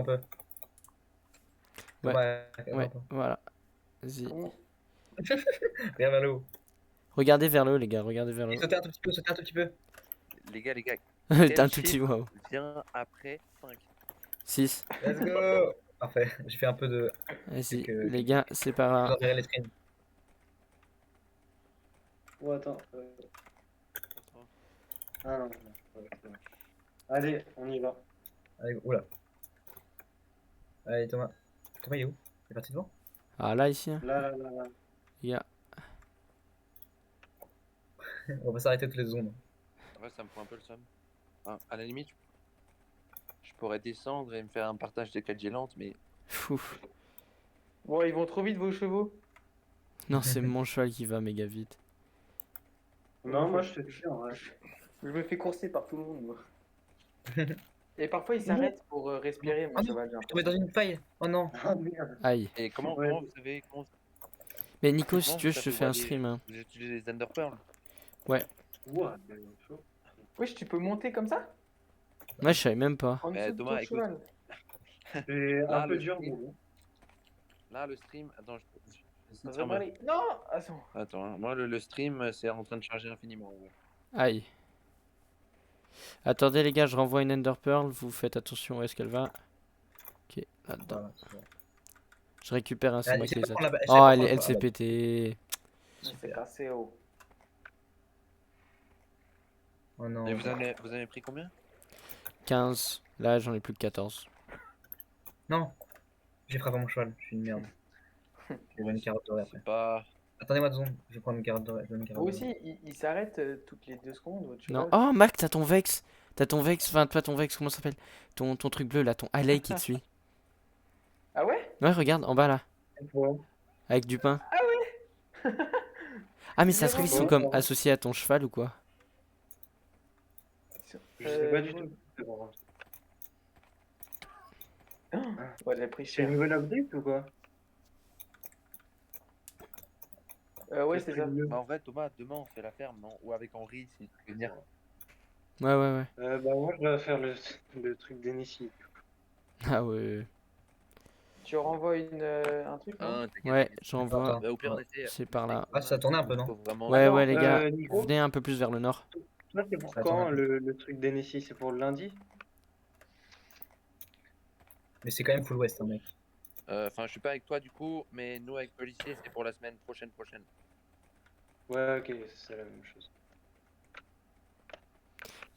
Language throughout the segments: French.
un peu. Ouais. Thomas, Ouais, un peu. voilà. Vas-y. Comment? Regarde vers le haut. Regardez vers le haut, les gars, regardez vers le Et haut. sautez un tout petit peu, sautez un tout petit peu. Les gars, T'as quel un tout petit chiffre wow. vient après 5? 6. Let's go. Parfait. J'ai fait un peu de. Vas-y, Quelques- les gars, c'est par Je vous là. enverrai les screens. Oh, attends. Ah non, non. Allez, on y va. Allez, oula. Allez, Thomas. Thomas, il est où? Il est parti devant? Ah, là, ici, hein. Là, là, là, là. Les gars. On va s'arrêter toutes les secondes. Ouais, ça me prend un peu le somme. Hein, à la limite, je pourrais descendre et me faire un partage de 4 gélantes, mais Fouf. Bon, ils vont trop vite, vos chevaux. Non, c'est mon cheval qui va méga vite. Non, moi, je te jure, ouais. Je me fais courser par tout le monde, moi. Et parfois, il s'arrête pour respirer, mon Ah non, cheval. j'ai je suis tombé dans une faille. Oh non. l'impression. Ah merde. Aïe. et comment, Ouais. comment vous savez comment, Mais Nico, si comment tu veux, vous je te savez fais où un aller stream. Hein. Vous utilisez les Enderpearls? Ouah, chaud. Wesh, tu peux monter comme ça? Moi, je savais même pas. En Mais dessous de Thomas, ton écoute. cheval. C'est Là, un peu le dur, stream. mais Là, le stream. Attends, Ça devrait pas aller. Non! Attends. Attends, hein. Moi, le stream, c'est en train de charger infiniment. Ouais. Aïe. Attendez, les gars, je renvoie une Ender Pearl. Vous faites attention où est-ce qu'elle va. Ok, là-dedans. Voilà, c'est bon. Je récupère un Allez, avec essaie les pas de prendre autres. la- essaie Oh, pas de elle, prendre elle la- s'est pétée. C'est cassé haut. Oh non. Et vous avez pris combien? 15. Là, j'en ai plus que 14. Non. J'ai frappé mon cheval. Je suis une merde. Je vais une carotte dorée après. C'est pas. Attendez-moi 2 secondes. Je vais prendre une carotte dorée. Je veux une carotte Vous dorée. aussi, il s'arrête toutes les 2 secondes, votre Non. cheval. Oh, Mac, t'as ton Vex. T'as ton Vex. Enfin, pas ton Vex, comment ça s'appelle? Ton truc bleu là, ton Alley qui te suit. Ah ouais? Ouais, regarde, en bas là. ouais. Avec du pain. Ah, mais ça se trouve, ils sont Ouais, comme ouais. associés à ton cheval ou quoi? Je sais pas du tout. C'est bon. Ouais, j'ai pris C'est cher. une nouvelle update ou quoi? Ouais, c'est ça. Bah, en vrai, Thomas, demain, on fait la ferme, non? Ou avec Henri, si tu veux venir. Ouais, ouais, ouais. Bah moi je dois faire le truc d'Enissi. Ah, ouais. Tu renvoies un truc, non? Hein, t'inquiète, Ouais, t'inquiète. j'envoie. Bah, au pire, on essaie. C'est par là. Ah, ça tournait un peu, non? Faut vraiment- Ouais, Alors, ouais, les gars. Nico, Venez un peu plus vers le nord. toi c'est pour Attends, quand attends. le truc d'Enissi? C'est pour le lundi? Mais c'est quand même full west, hein, mec. Enfin, je suis pas avec toi du coup, mais nous avec policier, c'est pour la semaine prochaine. Ouais, ok, c'est la même chose.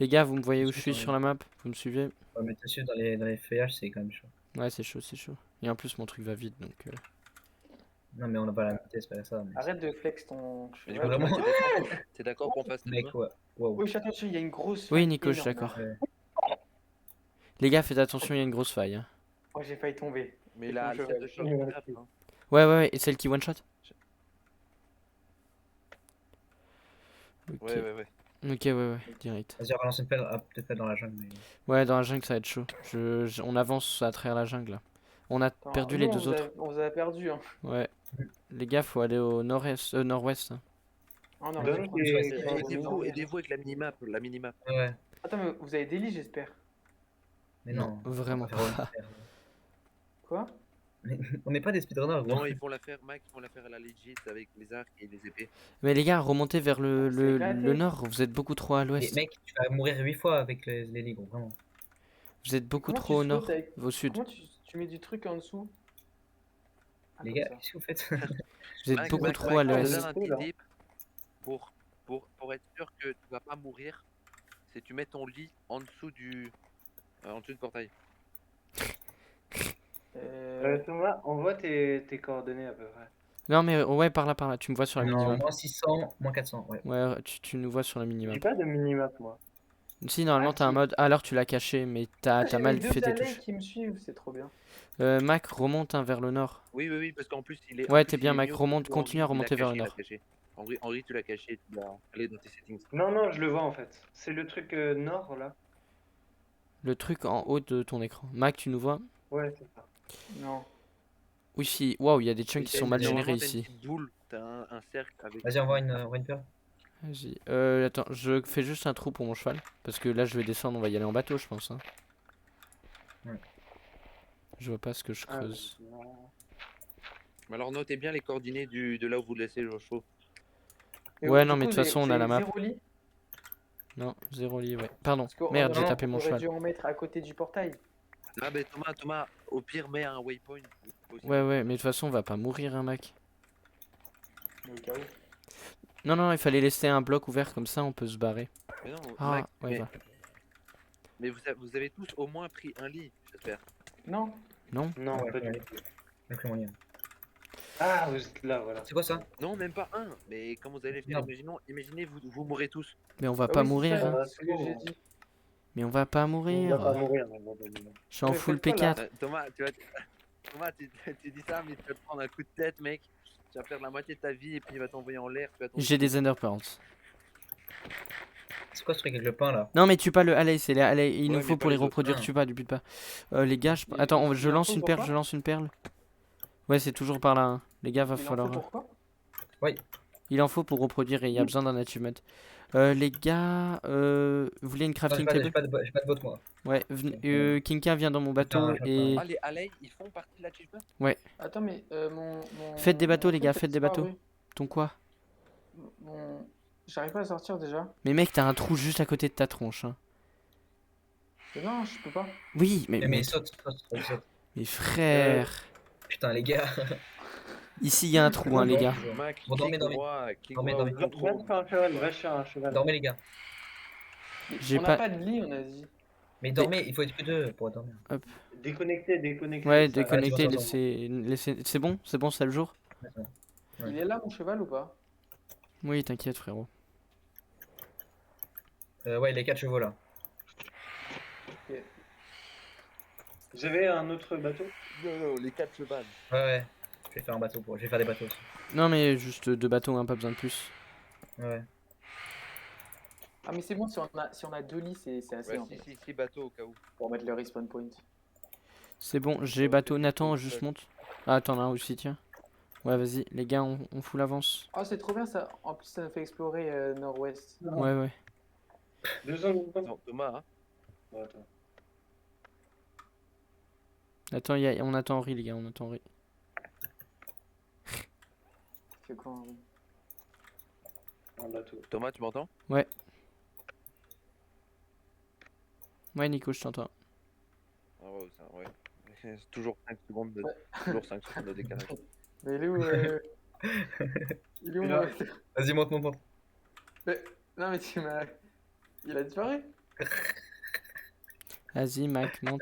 Les gars, vous me voyez où je Je suis suis sur la map? Vous me suivez? Ouais, mais dessus dans les feuillages, c'est quand même chaud. Ouais, c'est chaud, c'est chaud. Et en plus, mon truc va vite, donc... Non, mais on n'a pas la même vitesse, c'est pas ça. Mais... Arrête de flex ton Mais du cheval. coup, Vraiment Thomas, t'es d'accord qu'on fasse ça Mec, demain? ouais. Wow. Oui, attention, il y a une grosse. Oui, faille Nico, je suis énorme. d'accord. Ouais. Les gars, faites attention, il y a une grosse faille. Hein. Oh, j'ai failli tomber. Mais Avec là, mon le set de cheval. choc, c'est grave, hein. Ouais, ouais, ouais. Et celle qui one-shot? Ok. Ouais. Ok, ouais, direct. Vas-y, on relance une pelle, peut-être pas dans la jungle. Mais... Ouais, dans la jungle, ça va être chaud. On avance à travers la jungle, là. On a Attends, perdu nous, les on deux vous autres. on vous a perdu. Hein. Ouais. Les gars, faut aller au nord-est, nord-ouest. Hein. Oh, non, Donne mais je crois des- que des- c'est- des- Aidez-vous avec la minimap, Ouais. Attends, mais vous avez des lits, j'espère. Mais Non, non. vraiment on va faire pas. une affaire. Quoi? Mais on n'est pas des speedrunners, gros. Non, ils font l'affaire, Mac, ils font l'affaire à la legit avec les arcs et les épées. Mais les gars, remontez vers C'est éclaté. le nord. Vous êtes beaucoup trop à Mais l'ouest. mec, tu vas mourir 8 fois avec les lits, gros, vraiment. Vous êtes beaucoup Comment trop au tu nord, sautes avec- au sud. Comment tu mets du truc en dessous? Ah, Les comme gars, ça. qu'est-ce que vous faites? Vous êtes Mac, beaucoup Mac, trop à Mac, je te l'ouest. donne un l'ouest. petit tip pour être sûr que tu vas pas mourir. C'est tu mets ton lit en dessous du portail. Thomas, envoie tes coordonnées à peu près. Non, mais ouais, par là. Tu me vois sur la Non, minimap. moins 600, moins 400, ouais. Ouais, tu nous vois sur la J'ai minimap. pas de minimap moi. Si, normalement, Ah, t'as un si. mode. Ah, alors tu l'as caché, mais t'as J'ai mal mes fait deux tes allées touches. qui me suivent, c'est trop bien. Mac, remonte hein, vers le nord. Oui, parce qu'en plus il est. Ouais, en plus, t'es bien, il est Mac, mieux remonte, que continue à Henri, il l'a remonter vers le caché, il l'a nord. caché. Henri, tu l'as caché, tu dois aller dans tes settings. Non, je le vois en fait. C'est le truc nord là. Le truc en haut de ton écran. Mac, tu nous vois? Ouais, c'est ça. Non. Oui, si. Waouh, il y a des chunks qui Et sont mal normalement, générés t'as une ici. petite boule, t'as un cercle avec. Vas-y, envoie une perle. Vas-y. Attends, je fais juste un trou pour mon cheval. Parce que là, je vais descendre, on va y aller en bateau, je pense. Hein. Ouais. Je vois pas ce que je Ah, creuse. Mais alors notez bien les coordonnées de là où vous laissez le chaud. Et Ouais, du non, mais coup, de toute façon, on a la map. 0 lit. Non, 0 lit, ouais. Pardon, Parce qu'on merde, j'ai non, tapé mon aurait cheval. dû en mettre à côté du portail. Ah ben Thomas, au pire mets un waypoint. Aussi. Ouais, ouais, mais de toute façon, on va pas mourir, hein, mec. Mais au cas où. Non, non, il fallait laisser un bloc ouvert, comme ça, on peut se barrer. Mais non, Ah, Mac, ouais, va. mais vous avez tous au moins pris un lit, j'espère. Non. Non? Non, Ouais, pas ouais. du tout. J'ai pris mon lien. Ah, vous êtes là, voilà. C'est quoi ça? Non, même pas un. Mais quand vous allez faire, Non. imaginez vous mourrez tous. Mais on va Ah pas oui, c'est mourir, ça, hein. c'est ce que j'ai dit. Mais on va pas On mourir. va pas mourir, mais bon, Je suis en Mais full faites quoi, là P4. Thomas, Thomas, tu dis ça, mais tu vas te prendre un coup de tête, mec. Tu vas perdre la moitié de ta vie et puis il va t'envoyer en l'air. Tu vas tomber. J'ai des underpants. C'est quoi ce truc avec le pain là? Non, mais tue pas le Alley, c'est les Alley. Il Ouais, nous mais faut pas pour les les autres. reproduire, Ah. tue pas, du but pas. Les gars, Il- attends, il je en lance faut une pour perle, quoi je lance une perle. Ouais, c'est toujours par là, hein. Les gars, va Il en faut falloir. pourquoi? Il en faut pour reproduire et il y a besoin d'un achievement. Les gars, vous voulez une Non, crafting table? j'ai pas de botte moi. Ouais, Kinka vient dans mon bateau Putain, et. Ah, les Alley, ils font partie de l'achievement? Attends, mais mon. Faites des bateaux, mon les gars, truc a faites des bateaux. disparu. Ton quoi? Mon... J'arrive pas à sortir déjà. Mais mec, t'as un trou juste à côté de ta tronche, hein. Mais non, je peux pas. Oui, Mais saute. mais frère. Putain, les gars. Ici, il y a un trou, hein, les gars. Mac, Bon, dormez. clique Dormez. droit, Va sur un cheval, va sur un cheval. Dormez, les gars. J'ai On pas- n'a pas de lit, on a dit. Mais dormez, il faut être que deux pour dormir. Déconnectez. Ouais, ça- déconnecté, attends, laissez. C'est bon? C'est bon, c'est le jour? Ouais. Il est là, mon cheval, ou pas? Oui, t'inquiète, frérot. Ouais, les 4 chevaux là. Vous avez un autre bateau? Non, les 4 chevals. Ouais. Je vais faire un bateau je vais faire des bateaux aussi. Non, mais juste 2 bateaux, hein, pas besoin de plus. Ouais. Ah, mais c'est bon, si on a 2 lits, c'est assez Ouais, en fait. si, bateau au cas où. Pour mettre le respawn point. C'est bon, j'ai bateau. Nathan, juste monte. Ah, t'en as un aussi, tiens. Ouais, vas-y, les gars, on fout l'avance. Oh, c'est trop bien ça. En plus, ça nous fait explorer nord-ouest. Ouais, ouais. 2 secondes. Non, Thomas, hein. Bon, attends. Attends, on attend Henri, les gars, on attend Henri. C'est quoi Henri? Un bateau. Thomas, tu m'entends? Ouais, Nico, je t'entends. Ah ouais, ça, ouais. C'est toujours 5 secondes de, Ouais. toujours 5 secondes de décalage. Mais il est où Il est où Il est là. mon- Vas-y, monte. Non, mais tu m'as. Il a disparu? Vas-y, Mac, monte.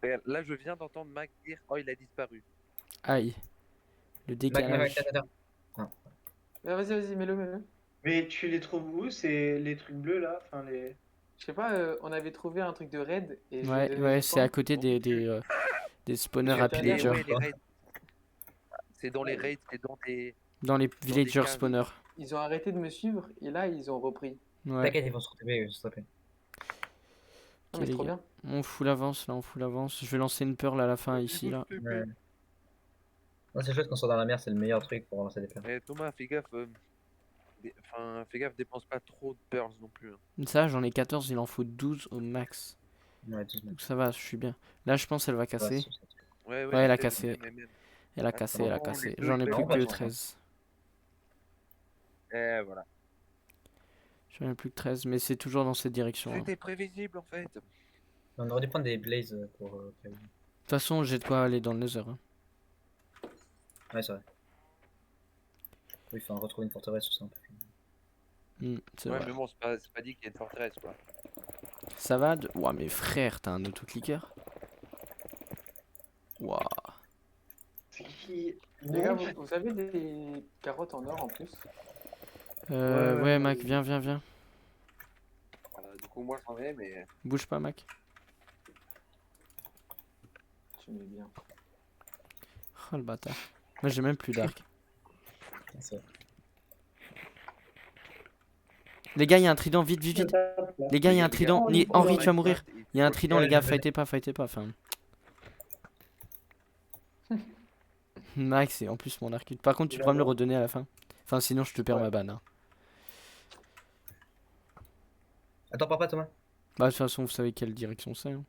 Regarde, là, je viens d'entendre Mac dire « Oh, il a disparu Aïe. Le décalage. Attends. Vas-y, mets-le. Mais tu les trouves où? C'est les trucs bleus là? Enfin, les. Je sais pas, on avait trouvé un truc de raid. Et je lui ai Ouais, donné ouais, le c'est à point. côté des spawners à J'ai Ouais, pillagers. regardé. les raids. C'est dans les raids, c'est dans tes... Dans les des villagers caves. spawners. Ils ont arrêté de me suivre et là, ils ont repris. Ouais. T'inquiète, ils vont se retrouver, s'il te plaît. Non, Ok, mais les trop gars. bien. On fout l'avance, là, on fout l'avance. Je vais lancer une pearl à la fin, ici, là. Ouais. Non, c'est chouette qu'on soit dans la mer, c'est le meilleur truc pour lancer des perles. Eh, Thomas, fais gaffe. Enfin, fais gaffe, dépense pas trop de pearls non plus. Hein. Ça, j'en ai 14, il en faut 12 au max. Ouais, tout Donc ça va, je suis bien. Là, je pense qu'elle va casser. Ouais, Ouais, elle a même, cassé. même. Elle a cassé, elle a Attends, cassé. les deux, J'en ai ils plus peuvent que pas, 13. Eh, voilà. J'en ai plus que 13, mais c'est toujours dans cette direction, hein. C'était prévisible, en fait. On aurait dû prendre des blazes pour. De toute façon, j'ai de quoi aller dans le nether, hein. Ouais, c'est vrai. Oui, enfin, retrouver une forteresse, tout ça. C'est Ouais, vrai. mais bon, c'est pas dit qu'il y a une forteresse, quoi. Ça va de... Ouah, mais frère, t'as un autoclicker? Ouah. C'est qui? Les gars, vous avez des carottes en or en plus? Ouais, Mac, viens. Du coup, moi, j'en ai, mais... Bouge pas, Mac. Tu mets bien. Oh le bâtard. Moi, j'ai même plus d'arc. C'est vrai. Les gars, il y a un trident, vite. Les gars, il y a un trident. Henri, tu vas mourir. Il y a un trident, les gars, fightez pas. Enfin. Max, c'est en plus mon arc. Par contre, tu pourras me le redonner à la fin. Enfin, sinon, je te perds ma banne, hein. Attends, pars pas, Thomas. Bah, de toute façon, vous savez quelle direction c'est, hein.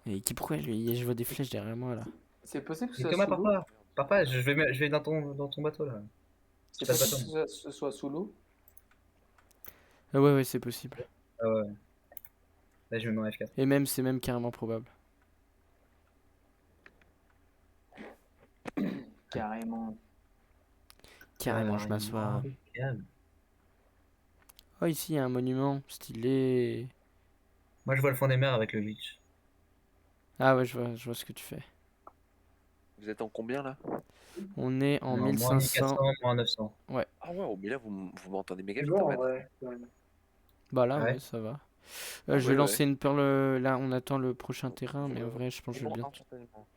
Et pourquoi lui, je vois des flèches derrière moi là. C'est possible que ce Mais soit Thomas, sous l'eau? papa, je vais dans ton bateau là. C'est Pas de possible bateau. que ce soit sous l'eau? Ah ouais, c'est possible. Ah ouais. Là, je me mets en F4. Et même, c'est même carrément probable. Carrément. Carrément, je m'assois. Calme. Oh, ici, il y a un monument stylé. Moi, je vois le fond des mers avec le glitch. Ah ouais, je vois ce que tu fais. Vous êtes en combien là? On est en Non, moins 1500. 1400, moins 900. Ah ouais, mais là vous m'entendez méga C'est vite en bon, fait. ouais. Ouais. Bah là, Ouais. ouais, ça va. Ah Je ouais, vais lancer ouais. une perle. Là, on attend le prochain terrain, mais en vrai, je pense que Je m'entends certainement.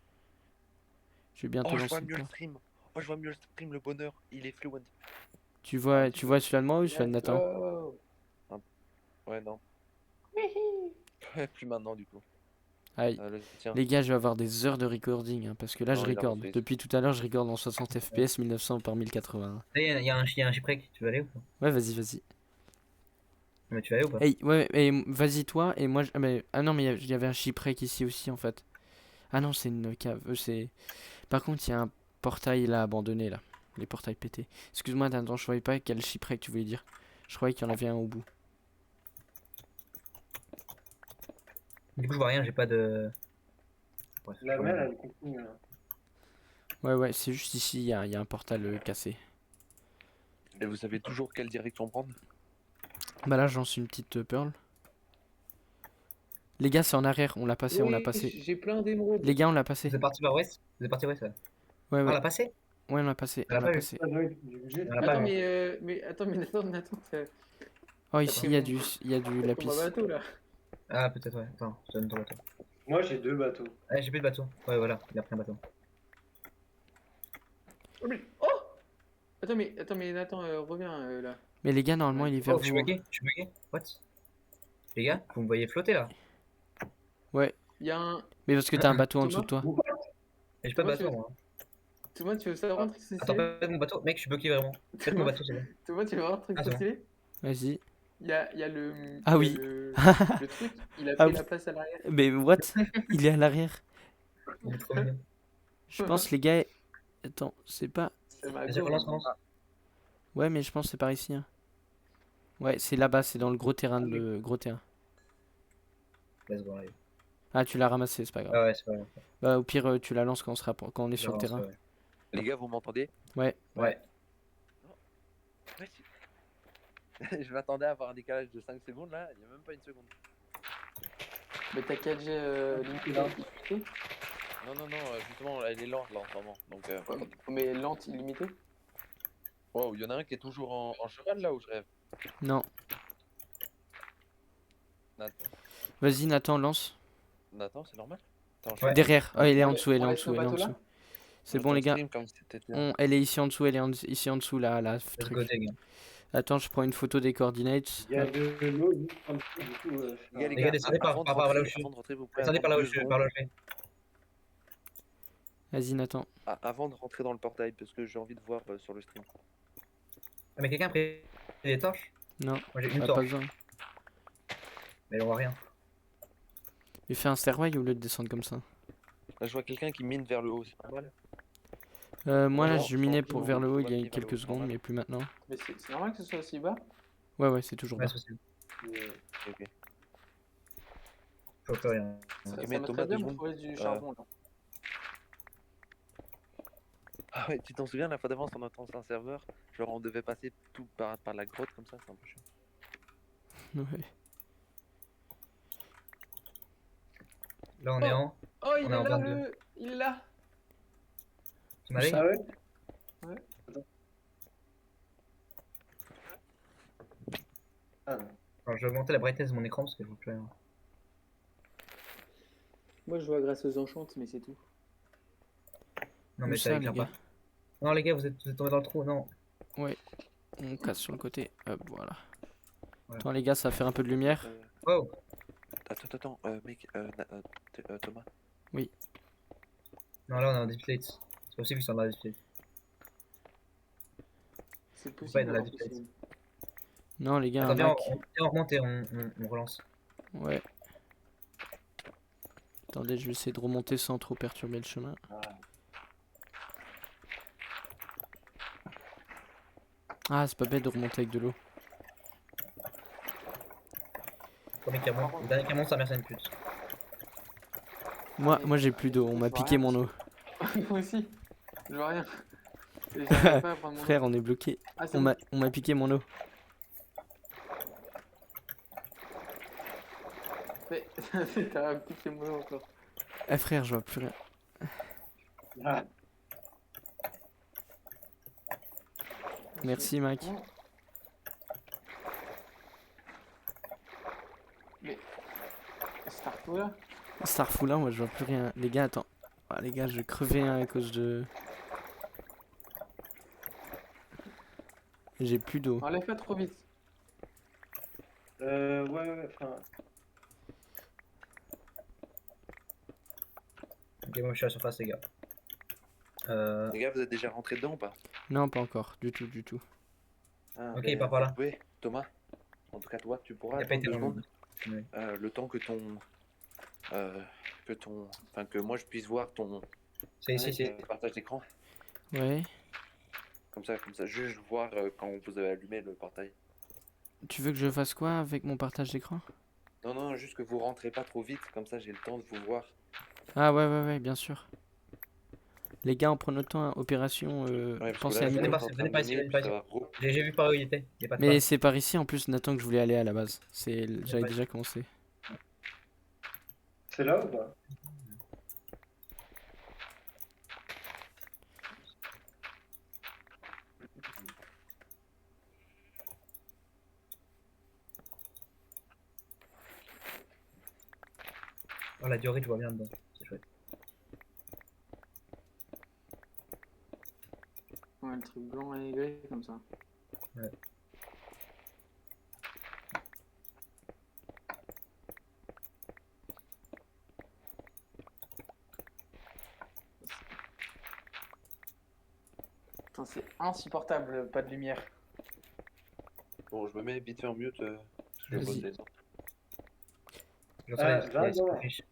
je vais bientôt Oh, je lancer vois une mieux le perle. stream. Oh, je vois mieux le stream, le bonheur. Il est fluent. Tu vois celui-là de moi ou celui-là de Nathan? Let's go. Ouais, non. Plus maintenant du coup. Aïe. Tiens. Les gars, je vais avoir des heures de recording, hein, parce que là, Non, je il a recorde. refait. Depuis tout à l'heure, je recorde en 60 FPS, 1900 par 1080. Là, il y a un shipwreck. Tu veux aller ou pas? Ouais, vas-y. Mais tu vas aller ou pas? Hey, ouais, vas-y toi, et moi... Ah non, mais il y avait un shipwreck ici aussi, en fait. Ah non, c'est une cave. Par contre, il y a un portail là, abandonné, là. Les portails pétés. Excuse-moi, Nathan, je voyais pas quel shipwreck tu voulais dire. Je croyais qu'il y en avait un au bout. Du coup, je vois rien, j'ai pas de. Bref, La je vois mer, rien. elle continue. Là. Ouais, c'est juste ici, il y a un portal cassé. Et vous savez toujours quelle direction prendre? Bah là, j'en suis une petite pearl. Les gars, c'est en arrière, on l'a passé, on l'a Oui, passé. j'ai plein d'émeraudes. Les gars, on l'a passé. Vous êtes parti vers ouest? Vous êtes parti ouest, ouais. Ouais, Ah, on ouais, l'a passé? ouais, on l'a passé, On l'a on l'a pas vu. passé. Ça doit être du budget. On l'a pas Attends, vu. Nathan, Oh, ici, il y a du comme un lapis. bateau là. Ah, peut-être, ouais. Attends, je te donne ton bateau. Moi, j'ai 2 bateaux. Ah, j'ai plus de bateau. Ouais, voilà, il a pris un bateau. Oh! Attends, mais Nathan, reviens là. Mais les gars, normalement, il est vers Oh, je suis vous. bugué, je suis bugué. What? Les gars, vous me voyez flotter là? Ouais, Il y a un. mais parce que t'as un bateau en dessous de Thomas toi. Et j'ai pas de Thomas, bateau, moi. Thomas, tu veux savoir un truc Attends, stylé? faites mon bateau. Mec, je suis bloqué vraiment. Faites mon bateau, c'est bon. Thomas, tu veux voir un truc Ah, c'est bon. stylé? Vas-y. Il y a le. Ah il y a oui. le truc, il a Ah pris oui. la place à l'arrière. Mais what? Il est à l'arrière. Il est trop mignon. Je pense, les gars... Attends, c'est pas... C'est ma Vas-y, go. relance. Ouais, mais je pense que c'est par ici. Hein. Ouais, c'est là-bas, c'est dans le gros terrain de gros terrain. Let's go, allez. Ah, tu l'as ramassé, c'est pas grave. Ah ouais, c'est pas grave. Bah, au pire, tu la lances quand on est Je sur le relance, terrain. ouais. Les gars, vous m'entendez? Ouais. Ouais. Ouais, si. Je m'attendais à avoir un décalage de 5 secondes là, il n'y a même pas une seconde. Mais t'as 4G limité. Non, justement, elle est lente là en ce moment. Donc, Mais lente, illimitée. wow, il y en a un qui est toujours en cheval là où je rêve. Non. Nathan, Vas-y, Nathan, lance. Nathan, c'est normal? Attends, Ouais. Derrière. Oh, elle est en On dessous, elle est on en laisse dessous, le elle est en bateau là? dessous. C'est bon, les gars. Comme si c'était Elle est ici en dessous, elle est ici en dessous, là, Let's truc. go, dig. Attends, je prends une photo des coordinates. Il y a de l'eau juste en dessous, du coup. Les gars, descendez par là où je suis. avant de rentrer, vous pouvez Attendez par là attendre où je 2 suis, par là où je suis. Vas-y, Nathan. avant de rentrer dans le portail, parce que j'ai envie de voir sur le stream. Ah, mais quelqu'un a pris des torches? Non, Moi j'ai une pas torche, besoin. mais on voit rien. Il fait un stairway au lieu de descendre comme ça. Là, je vois quelqu'un qui mine vers le haut, c'est pas mal. Moi là, Non, je minais tranquillement, vers le haut on il y va a vers le quelques haut, secondes, normal. mais plus maintenant. Mais c'est normal que ce soit aussi bas? Ouais, c'est toujours Ouais, bas. c'est possible. Ok. Je vois plus rien. Ça Ok, mais me Thomas, très bien 2 pour secondes. trouver du charbon là. Ah ouais, tu t'en souviens la fois d'avant sur notre ancien serveur? Genre on devait passer tout par la grotte comme ça, c'est un peu chiant. Ouais. Là on est en. Oh, il On est est en là, 22. il est là. Tu m'as dit? Ah ouais? Ah non. Alors, je vais augmenter la brightness de mon écran parce que je vois plus rien. Moi je vois grâce aux enchantes, mais c'est tout. Non, Où mais ça, ça les éclaire gars? pas. Non, les gars, vous êtes tombés dans le trou, non. On casse sur le côté. Hop, voilà. Voilà. Attends les gars, ça va faire un peu de lumière. Oh! Attends, mec, Thomas. Non, là on est en display. C'est possible qu'ils sont dans la display. C'est pas possible. être dans la en vitesse. plus, Non les gars, un Attendez, Mac. on remonte et on relance. Ouais. Attends, Attendez, je vais essayer de remonter sans trop perturber le chemin. Ah, c'est pas bête de remonter avec de l'eau. Premier qui remonte. Le dernier qui remonte, sa mère, c'est une pute. Moi j'ai plus d'eau, on m'a piqué mon eau. Moi aussi. Je vois rien. Et j'arrive pas à prendre mon Frère, on est bloqué. Ah, c'est On bon. m'a piqué mon eau. Mais t'as piqué mon eau encore. Eh frère, je vois plus rien. Ah, Merci Mike. Comment Mais. Starfou là Starfou là, moi je vois plus rien. Les gars, attends. Ah, les gars, je vais crever hein, à cause de... J'ai plus d'eau. Enlève pas trop vite. ouais, enfin. Ok, moi je suis à la surface, les gars. Les gars, vous êtes déjà rentrés dedans ou pas? Non, pas encore. Du tout, du tout. Ah, Ok, ben, il part par là. vous pouvez, Thomas. En tout cas, toi, tu pourras Il a pas attendre été 2 dans secondes. Oui. Le temps que enfin que moi je puisse voir ton C'est ici, c'est. partage d'écran. Ouais. Comme ça, juste voir quand vous avez allumé le portail. Tu veux que je fasse quoi avec mon partage d'écran? Non, non, juste que vous rentrez pas trop vite, comme ça j'ai le temps de vous voir. Ah ouais, bien sûr. Les gars, on prend notre temps, hein. Opération, Ouais, parce que pensez là, à je Venez Nico. vois par que ici, t'es en venez train par de ici, miner, venez par puis ici. ça va J'ai vu par où il était. Il y a pas de Mais problème. c'est par ici en plus, Nathan, que je voulais aller à la base. J'avais pas- déjà commencé. C'est là ou pas? Oh, la diorite, je vois bien dedans. C'est chouette. Ouais, le truc blanc et gris comme ça. Ouais. Putain, c'est insupportable, pas de lumière. Bon, je me mets vite fait en mute, parce que je vais Vas-y. bosser. J'entends Ah, les- va les dans. fiches.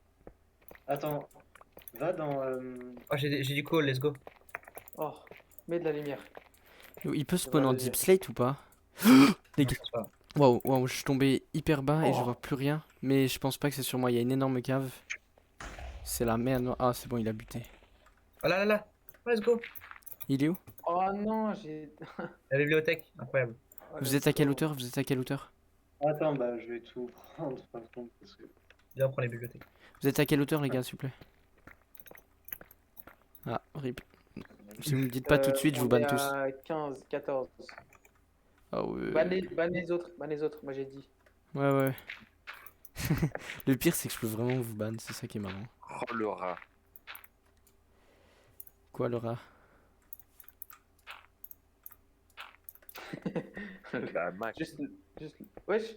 Attends. Va dans. Oh, j'ai du call, let's go. Oh, mets de la lumière. Yo, il peut Ça spawn va, en vas-y. deep slate ou pas? Les Non, gars, je pense pas. waouh, je suis tombé hyper bas et je Oh. vois plus rien. Mais je pense pas que c'est sur moi, il y a une énorme cave. C'est la merde. Ah, c'est bon, il a buté. Oh là là là. Let's go. Il est où? Oh non, j'ai. La bibliothèque, incroyable. Oh, Vous let's êtes à quelle go. hauteur? Vous êtes à quelle hauteur? Attends, bah je vais tout prendre par contre parce que. Viens, on prend les bibliothèques. Vous êtes à quelle hauteur, les gars, s'il vous plaît? Ah, rip. Si vous me dites pas tout de suite, je vous On banne est tous. à 15, 14. Ah ouais. Banne les autres, moi j'ai dit. Ouais. Le pire, c'est que je peux vraiment vous ban, c'est ça qui est marrant. Oh le rat. Quoi, le rat? Bah, Max. Juste. Wesh.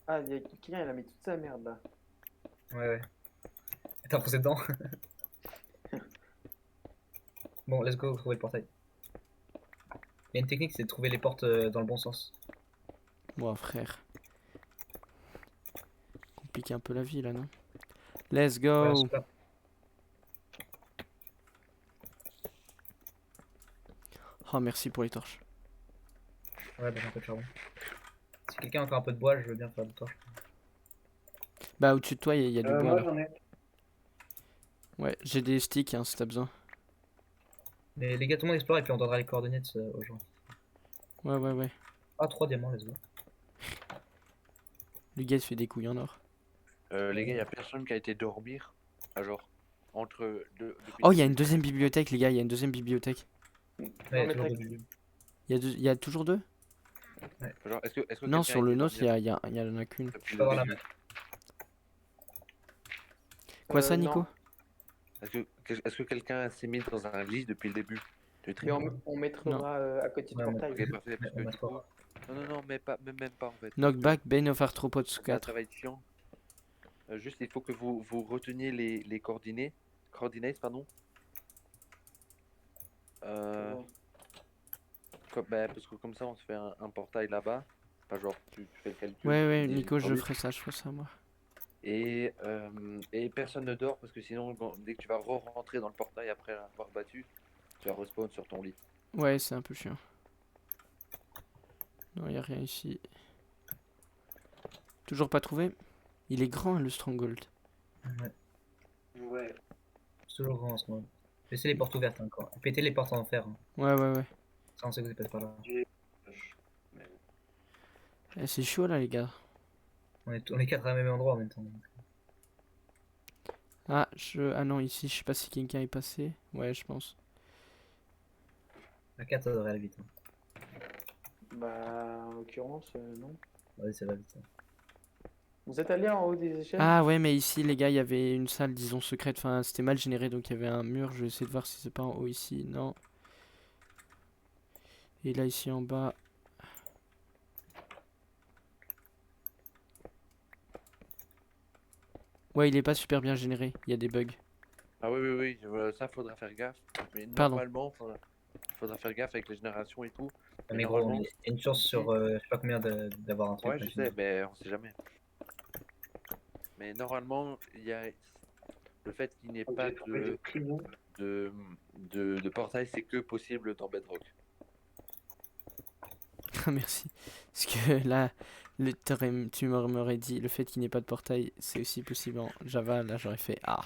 Ah, il y a quelqu'un, il a mis toute sa merde là. Ouais. T'as foncé dedans. Bon, let's go, trouver le portail. Il y a une technique, c'est de trouver les portes dans le bon sens. Moi, frère. Compliquer un peu la vie là, non? Let's Voilà, go! super. Oh, merci pour les torches. Ouais, bah, j'ai un peu de charbon. Si quelqu'un a encore un peu de bois, je veux bien faire du torche. Bah, au-dessus de toi, il y a du bois Moi là. j'en ai. Ouais, j'ai des sticks hein, si t'as besoin. Mais les gars, tout le monde explore et puis on donnera les coordonnées aux gens. Ouais. Ah, 3 diamants, let's go. Le gars il se fait des couilles en or. Les gars, y a personne qui a été dormir. Ah, genre, entre deux. Oh, il y a une deuxième bibliothèque, les gars, il y a une deuxième bibliothèque. Ouais, mais toujours t'as- du- Il y a toujours deux? Genre, est-ce que Non, quelqu'un sur a le été nôtre, dormir il y en a qu'une. depuis Je le peux avoir la début? main. Quoi ça, non. Nico? Est-ce que quelqu'un s'est mis dans un lit depuis le début du Mais stream? on mettra à côté du Ouais, portail. Ok, parfait, parce on que va du se voir. coup... Non, mais pas, même pas en fait. Knockback, Bane of Arthropods Ça 4. va être chiant. Juste, il faut que vous reteniez les coordonnées. Coordinates, pardon. Bon. Parce que comme ça, on se fait un portail là-bas. Enfin, genre, tu fais le calcul. Ouais, tu dis Nico, je coordonnées. ferai ça moi. Et personne ne dort parce que sinon, dès que tu vas rentrer dans le portail après l'avoir battu, tu vas respawn sur ton lit. Ouais, c'est un peu chiant. Non, y a rien ici. Toujours pas trouvé? Il est grand, le Stronghold. Ouais. Ouais. C'est toujours grand en ce moment. Laissez les portes ouvertes encore. Pétez les portes en fer. Hein. Ouais, ouais, ouais. Ça, on sait que vous êtes pas par là. Mais- Eh, c'est chaud là, les gars. On est quatre à même endroit en même temps. Ah, ah non, ici, je sais pas si quelqu'un est passé. Ouais, je pense. À 4, ça devrait aller vite. Hein. Bah, en l'occurrence, non. Ouais, ça va vite. Hein. Vous êtes allé en haut des échelles? Ah ouais, mais ici, les gars, il y avait une salle, disons, secrète. Enfin, c'était mal généré, donc il y avait un mur. Je vais essayer de voir si c'est pas en haut ici. Non. Et là, ici en bas. Ouais, il est pas super bien généré. Il y a des bugs. Ah oui, oui, oui, ça faudra faire gaffe. Mais Pardon. normalement, faudra faire gaffe avec les générations et tout. Mais Mais gros, normalement, il y a une chance sur je sais pas combien d'avoir un truc. ouais, je sais, mais on sait jamais. Mais normalement, il y a le fait qu'il n'y ait pas J'ai trouvé des prisons. de portail, c'est que possible dans Bedrock. Merci. Parce que là, tu m'aurais dit le fait qu'il n'y ait pas de portail, c'est aussi possible en Java. Là, j'aurais fait ah.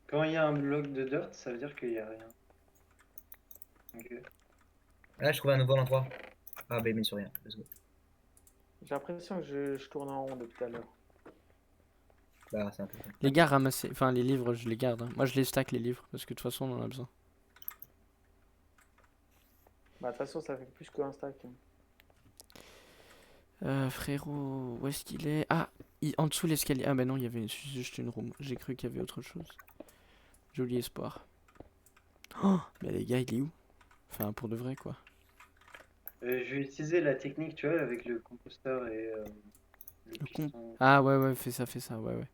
Quand il y a un bloc de dirt, ça veut dire qu'il y a rien. Ok. Là, je trouvais un nouveau endroit. Ah, bah, mais sur rien. Let's go. J'ai l'impression que je tourne en rond depuis tout à l'heure. Bah, c'est un peu ça. Les gars, ramassez. Enfin, les livres, je les garde. Hein. Moi, je les stack, les livres, parce que de toute façon, on en a besoin. Bah, de toute façon, ça fait plus qu'un stack. Hein. Frérot, où est-ce qu'il est? Ah, en dessous l'escalier. Ah, bah non, il y avait juste une room. J'ai cru qu'il y avait autre chose. Joli espoir. Oh, mais les gars, il est où? Enfin, pour de vrai, quoi. Je vais utiliser la technique, tu vois, avec le composteur et le Le con- piston. Ah, ouais, ouais, fais ça, ouais, ouais.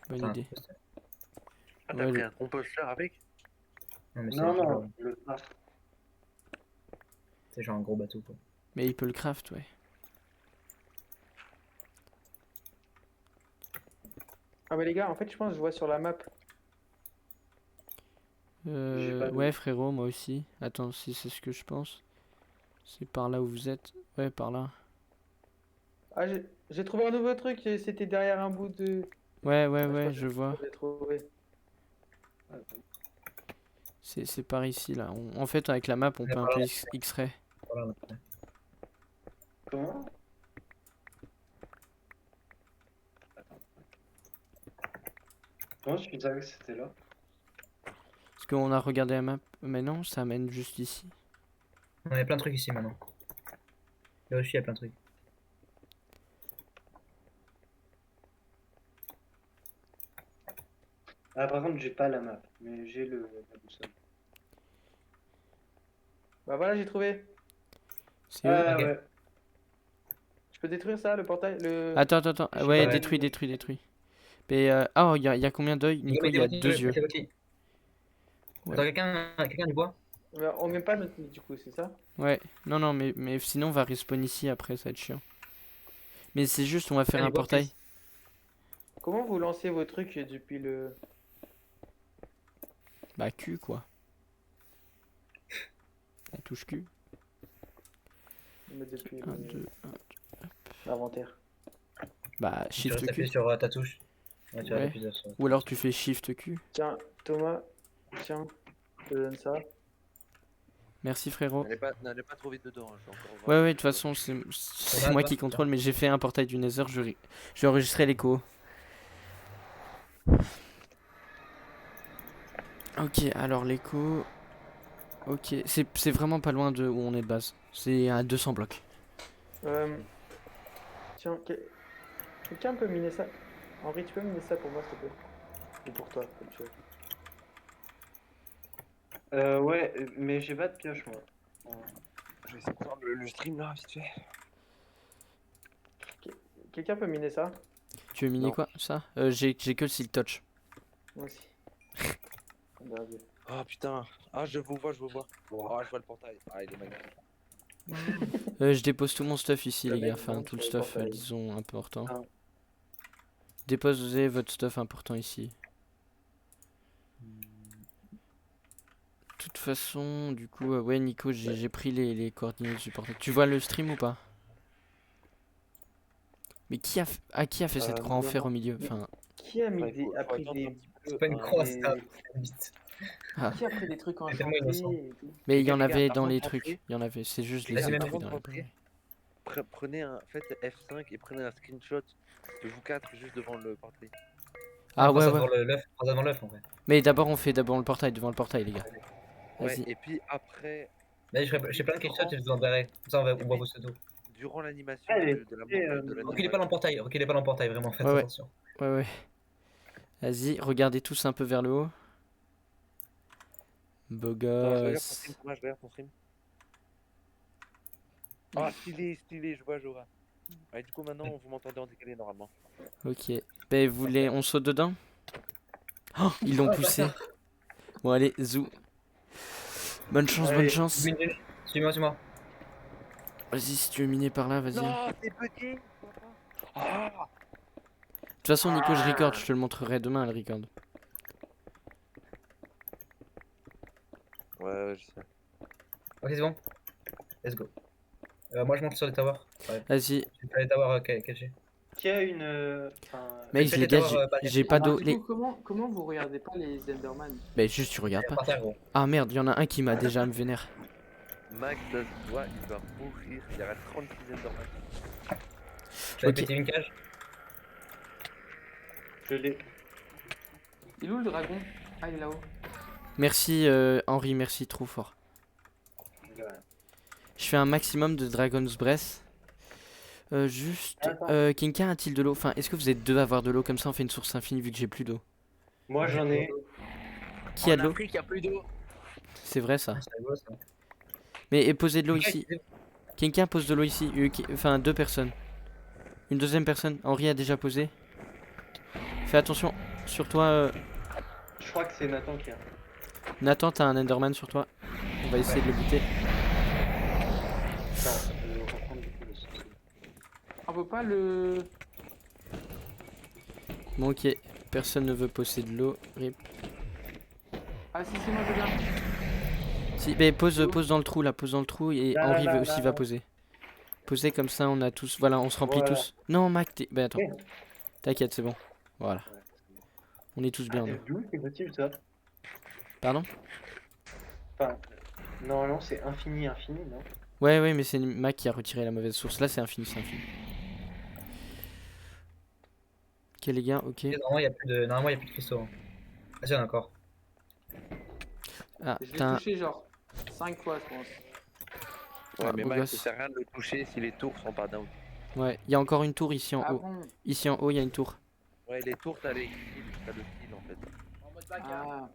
Bonne Enfin, idée. Ah, Ouais, t'as pris le- un composteur avec? non, mais Non, c'est non, le pas. genre un gros bateau, quoi. Mais il peut le craft, ouais. Ah, bah, les gars, en fait, je pense que je vois sur la map. J'ai pas de- Ouais, frérot, moi aussi. Attends, si c'est ce que je pense. C'est par là où vous êtes. Ouais, par là. Ah, j'ai trouvé un nouveau truc. C'était derrière un bout de. Ouais, ouais, Ah, je ouais, crois je que vois. je l'ai trouvé. C'est par ici, là. En fait, avec la map, on Ouais, peut un par peu là. X-ray. Voilà, ouais. Comment? Comment tu savais que c'était là? Parce qu'on a regardé la map. Mais non, ça mène juste ici. On a plein de trucs ici maintenant. Là aussi, il y a plein de trucs. Ah, par contre, j'ai pas la map, mais j'ai la boussole. Bah, voilà, j'ai trouvé. C'est où? Ah, Ok. ouais. Je peux détruire ça, le portail, le. Attends. Je sais Ouais, pas, détruit. Mais, oh, il y a combien d'œils? Nico, il y a 2 yeux. Ouais. Attends, quelqu'un du bois? Mais on met pas notre nid, du coup, c'est ça? Ouais. Non, mais sinon, on va respawn ici après, ça va être chiant. Mais c'est juste, on va faire Quelqu'un un du bois, portail. please. Comment vous lancez vos trucs depuis le. Bah, Q, quoi. La touche Q. Mais depuis 1, 2, 1. l'inventaire. Bah, Tu Shift restes appuyé Q. sur ta touche. Ouais, tu Ouais. appuies sur. Ou alors tu fais Shift Q. Tiens, Thomas, tiens, je te donne ça. Merci, frérot. N'allez pas trop vite dedans. Hein, je vais encore voir. Ouais, de toute façon, c'est moi qui contrôle, mais j'ai fait un portail du Nether, je vais enregistrer l'écho. Ok, alors l'écho. Ok, c'est vraiment pas loin de où on est de base. C'est à 200 blocs. Tiens, quelqu'un peut miner ça? Henri, tu peux miner ça pour moi, s'il te plaît? Ou pour toi, comme tu veux. Ouais, mais j'ai pas de pioche, moi. Je vais essayer de faire le stream là, vite fait. Quelqu'un peut miner ça? Tu veux miner Non. quoi, ça? J'ai que le Silk Touch. Moi aussi. Merde. Oh putain. Ah, je vous vois. Ah, je vois le portail. Ah, il est magnifique. Je dépose tout mon stuff ici, Le les mec gars. Enfin, monte tout le sur le stuff, portail. disons, important. Ah. Déposez votre stuff important ici. De toute façon, du coup, ouais, Nico, j'ai pris les coordonnées du portail. Tu vois le stream ou pas? Mais qui a fait cette croix en fer au milieu? Enfin, Qui a mis Enfin, a faut pris attendre des... un petit peu, C'est pas une hein, croix, des- c'est un bit. ah. Qui a pris des trucs C'est tellement innocent. enchantés et tout? Mais il y Les en gars, avait par dans contre, les rentrez. trucs. Il y en avait. C'est juste Les les gars, ai même pris avant dans de la rentrer, barre. Prenez faites F5 et prenez un screenshot de vous quatre juste devant le portail. Ah Prends ouais, ça ouais. devant l'œuf, prends ça devant l'œuf en vrai. Mais d'abord, on fait d'abord le portail, devant le portail, les gars. Ouais, Vas-y. et puis après, Là, j'ai plein de questions, je vous enverrai. Comme ça, on voit vos pseudos. durant l'animation Allez, de la et, de l'animal. Reculez pas dans le portail, vraiment, faites Ouais, ouais. attention. Ouais, ouais. Vas-y, regardez tous un peu vers le haut. Beau Attends, je regarde ton gosse. stream, Thomas, je regarde ton stream. Ah, stylé, je vois Jora. Ouais, du coup, maintenant, vous m'entendez en décalé normalement. Ok. Ben, vous voulez, on saute dedans? Oh, ils l'ont poussé. Bon, allez, zou. Bonne chance, bonne Allez, chance. Suis-moi, suis-moi. Vas-y, si tu veux miner par là, vas-y. De Non, c'est petit. Ah, toute façon, Nico, je record, je te le montrerai demain, le record. ouais, je sais. Ok, c'est bon. Let's go. Moi, je monte sur les towers. Ouais. Vas-y. Je vais faire les towers cachés. Qui a une. Mec, faites les les gars, towers, j'ai pas Alors, d'eau. du Les... coup, comment vous regardez pas les Enderman? Ben, juste, tu regardes pas. Par terre, gros. Ah merde, y en a un qui m'a déjà me vénère. Max, ça se voit, il va mourir. Il y aura 36 Enderman. J'avais Ok. pété une cage. Je l'ai. Il est où le dragon? Ah, il est là-haut. Merci, Henri, merci, trop fort. Je fais un maximum de Dragon's Breath. Juste, Attends. quelqu'un a-t-il de l'eau? Enfin, est-ce que vous êtes deux à avoir de l'eau? Comme ça, on fait une source infinie vu que j'ai plus d'eau. Moi j'en ai. Qui a de l'eau? Afrique, il n'y a plus d'eau. C'est vrai ça. C'est rigolo, ça. Mais et posez de l'eau ici. Quelqu'un pose de l'eau ici. Enfin, deux personnes. Une deuxième personne. Henri a déjà posé. Fais attention. Sur toi, Je crois que c'est Nathan qui a. Nathan, t'as un Enderman sur toi. On va essayer de le buter. Attends, je vais reprendre du coup le souci. On peut pas le... Bon, ok. Personne ne veut poser de l'eau. Rip. Ah si, moi je viens. Si, mais pose dans le trou là. Pose dans le trou et Là, Henri là, va là, aussi là. va poser. Posez comme ça, on a tous. Voilà, on se remplit Voilà. tous. Non, Mac, t'es. Bah attends. Ouais. T'inquiète, c'est bon. Voilà. Ouais, c'est bon. On est tous bien. nous. D'où c'est possible ça? Pardon? Enfin, normalement c'est infini, non? Ouais, ouais, mais c'est Mac qui a retiré la mauvaise source. Là, c'est infini, c'est infini. Ok, les gars, ok. Normalement, il n'y a plus de cristaux. Hein. Ah, si, il y en a encore. Ah, Je l'ai putain. touché genre 5 fois, je pense. Ouais, Ah, mais beau Max, gosse. ça sert à rien de le toucher si les tours sont pas down. Ouais, il y a encore une tour ici en Ah haut. bon? Ici en haut, il y a une tour. Ouais, les tours, t'as le kill en fait. Ah.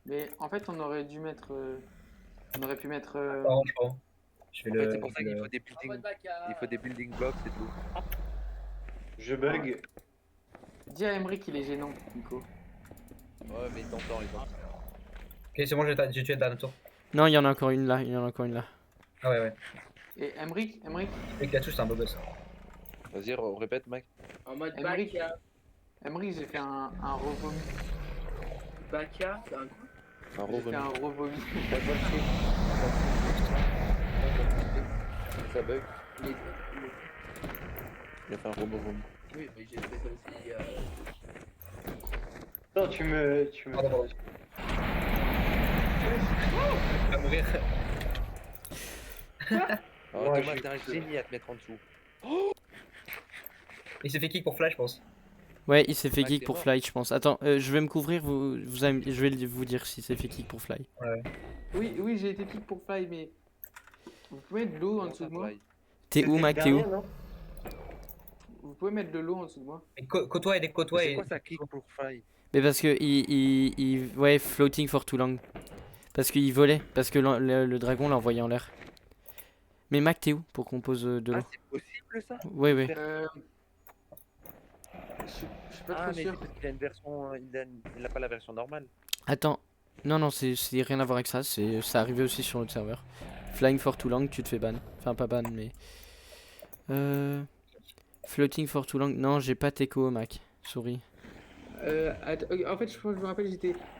Mais en fait, on aurait dû mettre... On aurait pu mettre... Pardon, je crois. Je vais En fait, le. c'est pour ça qu'il faut des building blocks et tout. Je bug. Dis à Emmerich qu'il est gênant, Nico. Ouais, mais il t'entend. Ok, c'est bon, j'ai tué la tour. Non, il y en a encore une là. Il y en a encore une là. Ah ouais, ouais. Et Emmerich, Et que la touche, c'est un beau gosse. Vas-y, répète, Max. En mode Emmerich, Baka. Emmerich, j'ai fait un revomi. Baka, c'est un coup. Un J'ai fait revenu. un revomi. Ça bug. Il est- Il a fait un robot vomi. Oui, mais j'ai fait ça aussi. Non, tu me. Pardon. Il va mourir. Oh, Ouais, Thomas, je- t'es un génie à te mettre en dessous. Il s'est fait kick pour flash, je pense. Ouais, il s'est fait Max kick est pour mort. fly, je pense. Attends, je vais me couvrir. Je vais vous dire si c'est fait kick pour fly. Oui, j'ai été kick pour fly, mais... Vous pouvez mettre de l'eau en dessous de moi? T'es où, Mac? T'es où? Vous pouvez mettre de l'eau en dessous de moi? Et côtoie et décotoie. C'est Et... quoi ça kick pour fly? Mais parce que ouais, floating for too long. Parce qu'il volait. Parce que le dragon l'a envoyé en l'air. Mais Mac, t'es où pour qu'on pose de Ah, l'eau? c'est possible ça? Ouais, ouais. Je suis pas Ah, trop mais sûr. c'est parce qu'il a une version. Il a pas la version normale. Attends. Non, c'est rien à voir avec ça. Ça arrivait aussi sur notre serveur. Flying for too long, tu te fais ban. Enfin, pas ban, mais. Floating for too long. Non, j'ai pas Teco, Mac. Sorry. En fait, je me rappelle, je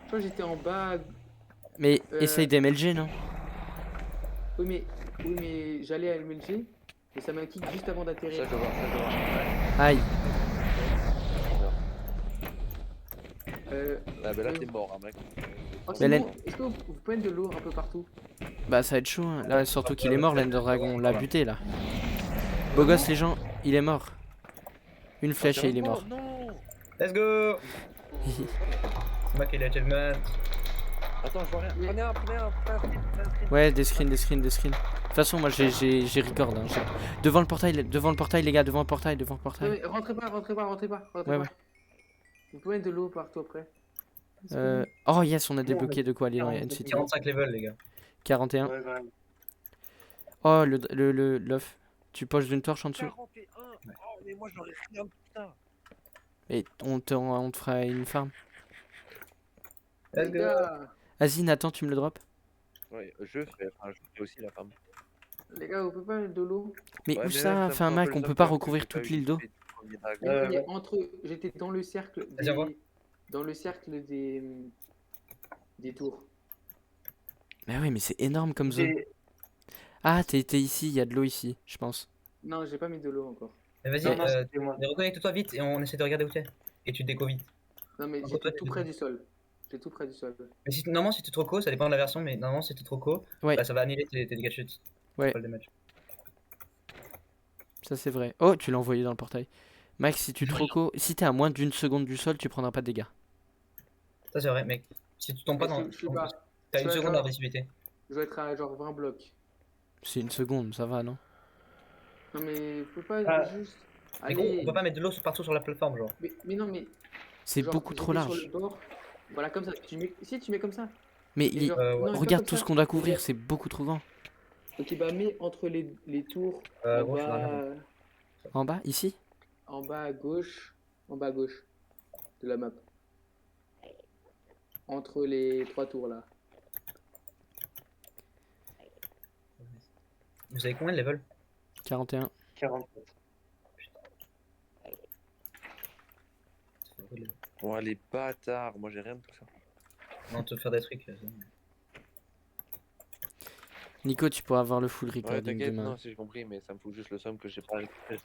crois que j'étais en bas. Mais Euh, essaye d'MLG, non? Oui, mais j'allais à MLG et ça m'a kick juste avant Ça, d'atterrir. je vois, ça, je vois. Aïe. Ah, ben là, t'es mort, hein, mec. Oh, Mais sinon, est-ce que vous pouvez mettre de l'eau un peu partout? Bah, ça va être chaud, hein. Là, surtout qu'il est mort, l'Ender Dragon. On l'a buté, là. Beau gosse, les gens, il est mort. Une flèche et il est mort. Non. Let's go. C'est moi qui ai l'achievement. Attends, je vois rien. Prenez un screen. Ouais, des screens. De toute façon, moi, j'ai record. Hein. Devant le portail, les gars, devant le portail. Ouais, mais rentrez pas. Ouais, ouais. Vous pouvez mettre de l'eau partout après. Oh, yes, on a débloqué de quoi aller dans les 40, NCT. 45 level, les gars. 41. Ouais, ouais. Oh, l'œuf. Tu poches d'une torche en dessous. 41. Oh, mais moi, j'aurais rien de tout ça. Et on te fera une farm. Let's Les go. gars, Vas-y, Nathan, tu me le drops. Ouais, je fais aussi la femme. les gars, vous pouvez pas mettre de l'eau? Mais Ouais, où mais là, ça? me Enfin, fait un Mac, peu on le peut seum pas parce que recouvrir j'ai pas toute eu l'île d'eau. l'XP du premier dragon. Mais j'étais dans le cercle Vas-y, au revoir. des tours. Mais oui, mais c'est énorme comme zone. Ah, t'es ici, il y a de l'eau ici, je pense. Non, j'ai pas mis de l'eau encore. Mais vas-y, Non, c'était moi. reconnecte-toi vite et on essaie de regarder où t'es. Et tu te déco vite. Non, mais Encore j'étais toi, tout tu près dis. du sol. J'étais tout près du sol. Mais si, normalement, si t'es trop co, ça dépend de la version, mais normalement, si t'es trop co, Ouais. bah, ça va annuler tes dégâts de chute. Ouais. Pas le damage. Ça, c'est vrai. Oh, tu l'as envoyé dans le portail. Max, si tu si t'es à moins d'une seconde du sol, tu prendras pas de dégâts. Ça, c'est vrai, mec. Si tu tombes pas dans. Je suis pas. T'as je une suis seconde genre- d'invisibilité. Je dois être à genre 20 blocs. C'est une seconde, ça va, non? Non, mais vous pouvez pas Ah. juste. Mais gros, Allez. on peut pas mettre de l'eau partout sur la plateforme, genre. Mais non, mais. C'est genre, beaucoup trop j'étais sur large. le bord. Voilà, comme ça. Si, tu mets comme ça. Mais Et genre, ouais. non, mais pas regarde comme tout ça. ce qu'on doit couvrir, Regarde. c'est beaucoup trop grand. Ok, bah, mets entre les tours. Gros, je suis dans la merde. En bas, ici? En bas à gauche. En bas à gauche. De la map. Entre les 3 tours là. Vous avez combien de level? 41. 47. Oh, les bâtards. Moi, j'ai rien de tout ça. Non, te faire des trucs. Nico, tu pourras avoir le full Ouais, recording t'inquiète, demain. non, si j'ai compris, mais ça me fout juste le somme que j'ai pas récupéré.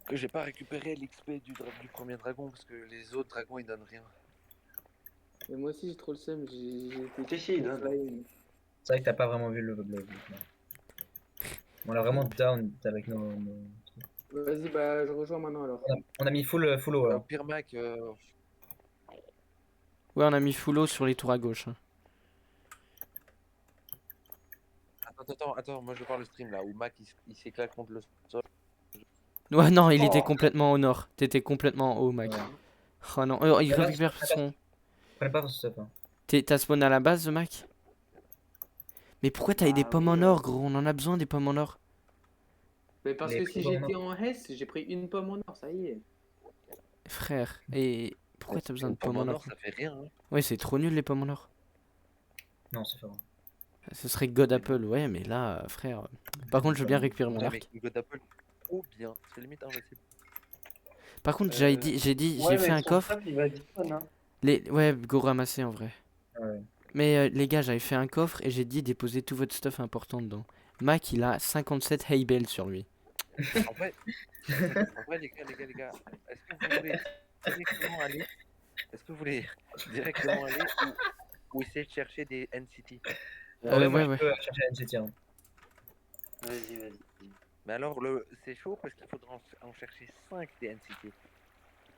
Que j'ai pas récupéré l'XP du premier dragon parce que les autres dragons ils donnent rien. Mais moi aussi j'ai trop le seum. J'ai été. Si, il donne. offline. C'est vrai que t'as pas vraiment vu le vlog. On l'a vraiment down avec nos. Vas-y, bah je rejoins maintenant alors. On a mis full eau. alors. Pire Mac, Ouais, on a mis full eau sur les tours à gauche. Hein. attends, moi je vois le stream là où Mac il s'éclate contre le sol. Ouais, non, il était Oh. complètement au nord. T'étais complètement en haut, Mac. Ouais. Oh non, il Mais là, récupère je- son... Prenez pas ce stuff. Hein. T'as spawn à la base, Mac? Mais pourquoi t'as eu des Ah, pommes oui, en ouais. or, gros? On en a besoin des pommes en or. Mais parce Les que si pommes en j'étais en S, j'ai pris une pomme en or, ça y est. Frère, et pourquoi t'as besoin de pommes en or? Ça fait rien. Hein. Ouais, c'est trop nul les pommes en or. Non, c'est fort. Ce serait God Apple, ouais, mais là, frère... Par contre, je veux bien récupérer mon Ouais, arc. mais une God Apple trop bien, c'est limite invincible. Par contre, Euh, j'ai fait un coffre. Il va dire, hein. Ouais, go ramasser en vrai. Ouais. Mais les gars, j'avais fait un coffre et j'ai dit déposez tout votre stuff important dedans. Mac, il a 57 Haybell sur lui. En vrai, les gars, est-ce que vous voulez directement aller Est-ce que vous voulez directement aller ou essayer de chercher des NCT? Moi, ouais. je peux chercher la NCT. Hein. Vas-y. Mais alors, c'est chaud parce qu'il faudra en chercher 5 des NCT.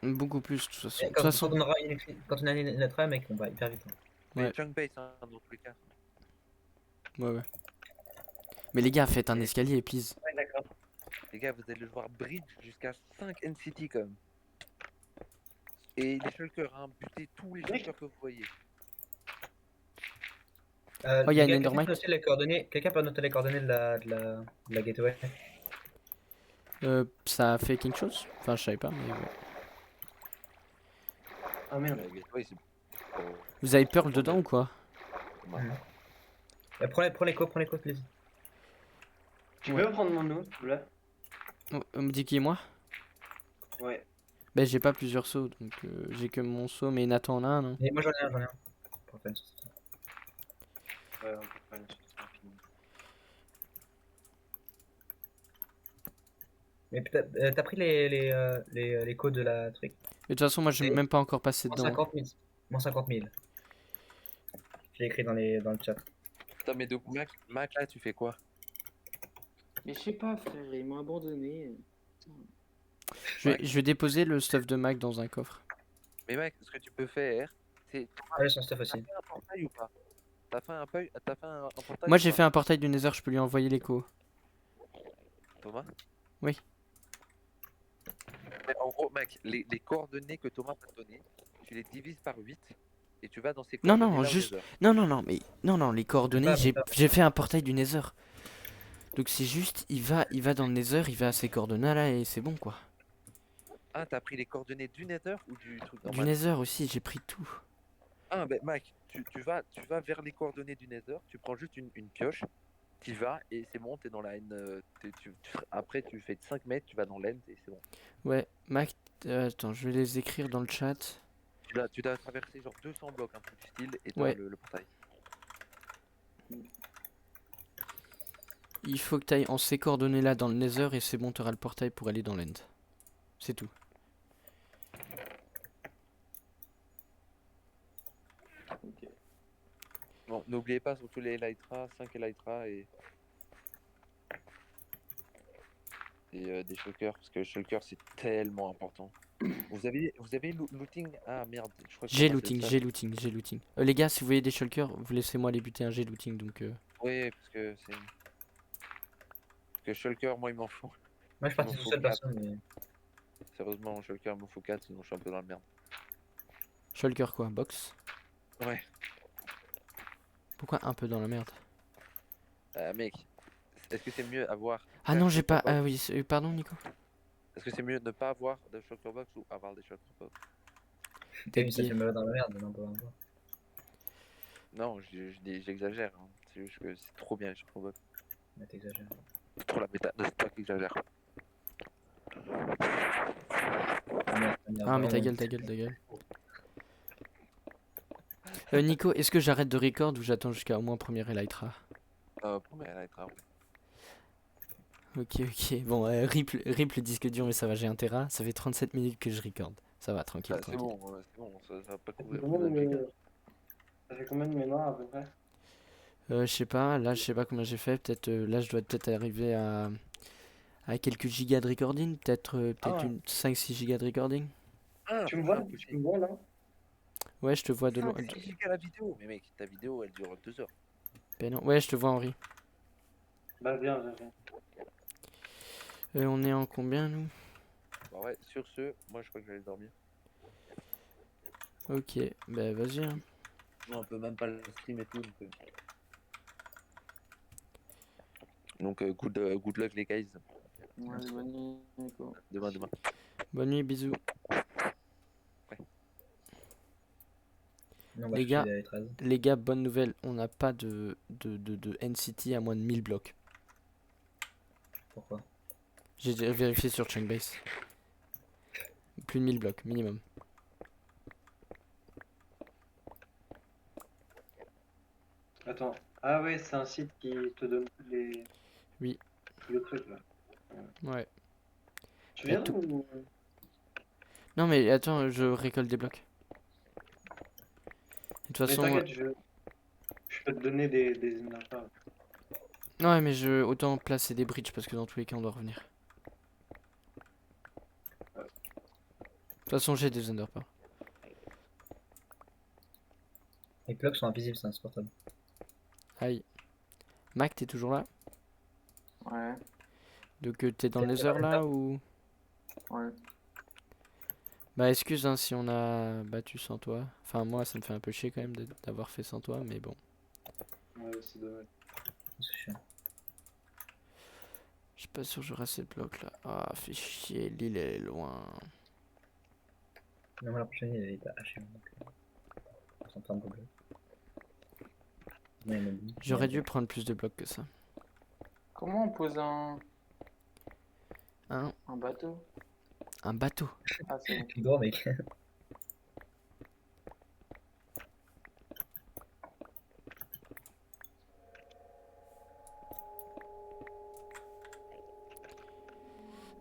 Beaucoup plus, de toute façon. Et De toute façon, quand on a une autre mec, on va hyper vite. Hein. Mais Ouais. junk base, hein, dans tous les cas. ouais. Mais les gars, faites un escalier, please. Ouais, d'accord. Les gars, vous allez devoir bridge jusqu'à 5 NCT quand même. Et les shulkers, hein, butez tous les shulkers que vous voyez. Oh, y a une Quelqu'un Endermite. peut noter les coordonnées- Quelqu'un peut noter les coordonnées de la gateway. Ça a fait quelque chose? Enfin, je savais pas, mais... ouais. Ah merde. La gateway, c'est pour- Vous avez Pearl dedans ou quoi? Prends les codes, please. Tu peux me prendre mon eau, là? On me dit qui est moi? Ouais. Ben j'ai pas plusieurs sauts, donc j'ai que mon saut, mais Nathan en a un, non? Mais moi j'en ai un. Pour faire une sauce. Ouais, on peut faire une suite infinie. Mais t'as pris les codes de la truc? Mais de toute façon, moi je suis Et- même pas encore passé Moins dedans. 50 000. Moins 50 000. J'ai écrit dans le chat. Attends, mais donc, Mac, là, tu fais quoi? Mais je sais pas, frère, ils m'ont abandonné. Je vais déposer le stuff de Mac dans un coffre. Mais mec, ce que tu peux faire, c'est. Ah ouais, son stuff T'as aussi. fait un portail ou pas? T'as fait un portail Moi ou j'ai pas, fait un portail du Nether, je peux lui envoyer l'écho. Thomas? Oui. Mais en gros, mec, les coordonnées que Thomas t'a données, tu les divises par 8 et tu vas dans ces Non, coordonnées non, là juste. au Nether. Non, mais. Non, les coordonnées, C'est pas- j'ai fait un portail du Nether. Donc c'est juste, il va dans le Nether, il va à ces coordonnées là et c'est bon quoi. Ah, t'as pris les coordonnées du Nether ou du truc Du normal? Nether aussi, j'ai pris tout. Ah, ben mec, tu vas vers les coordonnées du Nether, tu prends juste une pioche, tu vas et c'est bon, t'es dans la haine. Après, tu fais 5 mètres, tu vas dans l'end et c'est bon. Ouais, Mac, attends, je vais les écrire dans le chat. Tu dois traverser genre 200 blocs, un truc du style, et t'as Ouais. le portail. Il faut que tu ailles en ces coordonnées là dans le Nether et c'est bon, tu auras le portail pour aller dans l'end. C'est tout. Bon, n'oubliez pas surtout les Elytra, 5 Elytra et des shulkers, parce que le shulker c'est tellement important. Vous avez looting? Ah merde, je crois que J'ai Thomas, c'est looting, ça. j'ai looting, j'ai looting. Les gars, si vous voyez des shulkers, vous laissez-moi les buter un j'ai looting donc. Oui, parce que c'est. Parce que shulker, moi il m'en faut. Moi je suis parti Il tout m'en seul, faut 4. personne. Mais... Sérieusement, shulker, il m'en faut 4, sinon je suis un peu dans la merde. Shulker quoi, box? Ouais. Pourquoi un peu dans la merde? Mec, est-ce que c'est mieux avoir. Ah quatre non, j'ai shulker pas. box? Ah oui, pardon Nico. Est-ce que c'est mieux de ne pas avoir de shulker box ou avoir des shulker box? T'es Oui, ça gay. fait mal dans la merde, mais non, pas vraiment. Non, j'exagère. Hein. C'est juste que c'est trop bien les shulker box. Mais t'exagères. C'est trop la méta. C'est toi qui exagère. Ah mais ta gueule, ta gueule, ta gueule. Nico, est-ce que j'arrête de record ou j'attends jusqu'à au moins première Elytra? Premier Elytra. Ok, bon, rip le disque dur, mais ça va, j'ai un Tera. Ça fait 37 minutes que je record. Ça va, tranquille, C'est tranquille. bon, ça va pas Ça fait couvrir combien plus d'un giga. ça fait combien de mémoire à peu près? Je sais pas, là, je sais pas combien j'ai fait. Peut-être, là, je dois peut-être arriver à quelques gigas de recording. Peut-être Ah. une 5-6 gigas de recording. Ah, Tu me putain, vois? Tu me vois là? Ouais, je te vois de loin. 5 gigas la vidéo. Mais mec, ta vidéo elle dure 2 heures. Ben non. Ouais, je te vois, Henri. Bah viens. On est en combien, nous? Bah ouais, sur ce, moi je crois que je vais aller dormir. Ok, bah vas-y. Hein. Non, on peut même pas le stream et tout. Donc good luck les guys. Ouais, bonne nuit, Nico. Demain. Bonne nuit, bisous. Non, bah, Les je gars. fais les 13. Les gars, bonne nouvelle, on n'a pas de NCT à moins de 1000 blocs. Pourquoi? J'ai vérifié sur Chunkbase. Plus de 1000 blocs, minimum. Attends. Ah ouais, c'est un site qui te donne les. Oui. Le truc là. Ouais. Tu Y a viens tout. ou. Non mais attends, je récolte des blocs. De toute Mais façon, t'inquiète, je peux te donner des énergies. ouais mais autant placer des bridges parce que dans tous les cas on doit revenir. De toute façon j'ai des underpars. Les blocs sont invisibles, c'est insupportable. Aïe. Mac, t'es toujours là? Ouais, Donc t'es dans le Nether là ou... ouais. Bah excuse hein, si on a battu sans toi. Enfin moi ça me fait un peu chier quand même d'avoir fait sans toi mais bon. Ouais, c'est dommage. C'est chiant. Je suis pas sûr que j'aurai assez de blocs là. Ah fait chier, l'île elle est loin. Non, moi la prochaine il est à H1 donc. On s'entend de blocs. Non, il m'a dit. J'aurais dû prendre plus de blocs que ça. Comment on pose un Un bateau. un bateau. Ah, c'est bon. Tu es gros, mec.